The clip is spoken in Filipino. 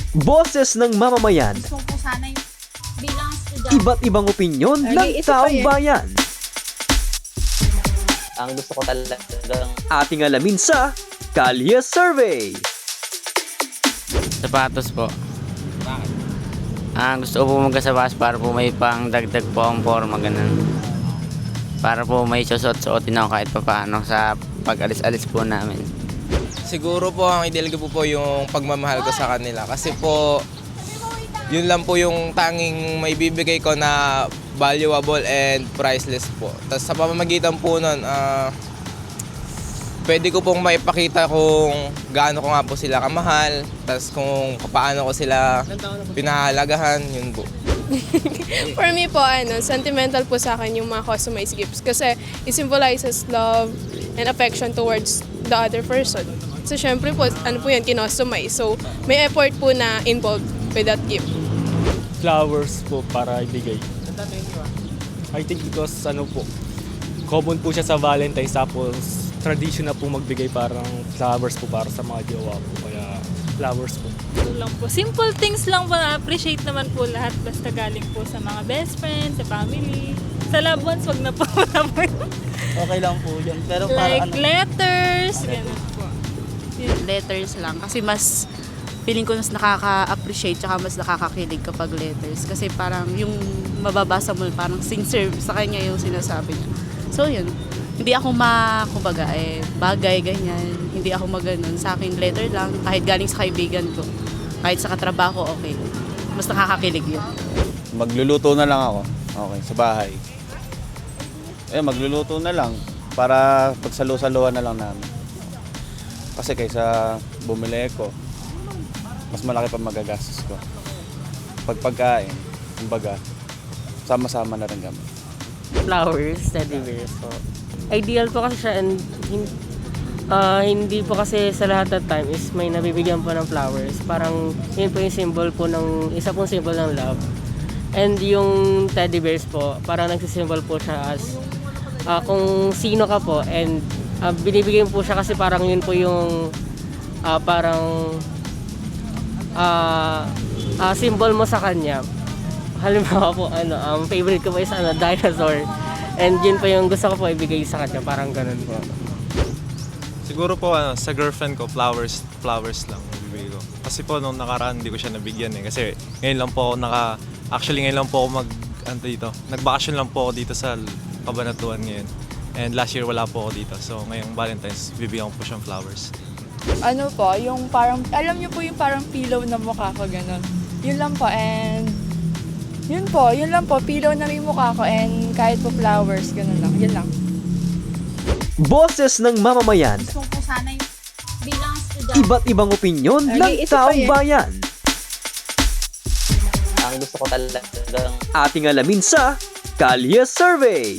Boses ng mamamayan, Gusto ko sana yung bilang estudyante. iba't ibang opinyon ng taong bayan. Ang gusto ko talagang Ating alamin sa Kalye Survey. Sapatos po. Gusto ko po magkasapatos para po may pang dagdag po ang forma, ganun. Para po may susot-suotin ako kahit pa paano sa pag-alis-alis po namin. Siguro po ang ideal ko po yung pagmamahal ko sa kanila. Kasi po, yun lang po yung tanging may bibigay ko na valuable and priceless po. Tapos sa pamamagitan po nun, pwede ko pong maipakita kung gaano ko nga po sila kamahal. Tapos kung paano ko sila pinahalagahan, yun po. For me po, sentimental po sa akin yung mga customized gifts kasi it symbolizes love and affection towards the other person. So, syempre po, kinostomize. So, may effort po na involved with that gift. Flowers po para ibigay. I think because common po siya sa Valentine's, tapos tradition na po magbigay parang flowers po para sa mga jowa po. Kaya flowers po. Ito lang po. Simple things lang po, na-appreciate naman po lahat basta galing po sa mga best friends, sa family. Sa loved ones, wag na po. Okay lang po yun. Pero Like letters, ganun po. Letters lang kasi mas feeling ko mas nakaka-appreciate tsaka mas nakakakilig kapag letters kasi parang yung mababasa mo parang sincere sa kanya yung sinasabi niya. So yun, hindi ako kumbaga bagay ganyan, hindi ako maganon. Sa akin letter lang kahit galing sa kaibigan ko, kahit sa katrabaho okay. Mas nakakakilig yun. Magluluto na lang ako. Okay, sa bahay. Magluluto na lang para pagsalo-saluhan na lang namin. Kasi kaysa bumili ko, mas malaki pa magagastos ko. Pagkain, kumbaga, sama-sama na rin kami. Flowers, teddy bears po. Ideal po kasi siya and hindi po kasi sa lahat ng time is may nabibigyan po ng flowers. Parang yun po yung symbol po isa pong symbol ng love. And yung teddy bears po, parang nagsisymbol po siya as kung sino ka po and binibigyan po siya kasi parang yun po yung symbol mo sa kanya. Halimbawa po, favorite ko po is dinosaur. And yun po yung gusto ko po ibigay sa kanya, parang ganun po. Siguro po sa girlfriend ko, flowers lang ibibigay ko. Kasi po nung nakaraan hindi ko siya nabigyan kasi ngayon lang po ako ngayon lang po ako nagbakasyon lang po ako dito sa Cabanatuan ngayon. And last year wala po ako dito. So ngayong Valentine's, bibigyan ko po siyang flowers. Yung parang, alam niyo po yung parang pillow na mukha ko, gano'n. Yun lang po, and yun lang po, pillow na yung mukha ko, and kahit po flowers, gano'n lang, yun lang. Boses ng mamamayan, Gusto ko sana yung bilang estudyante. iba't ibang opinyon ng taong bayan. ang gusto ko talagang Ating alamin sa Kalye Survey.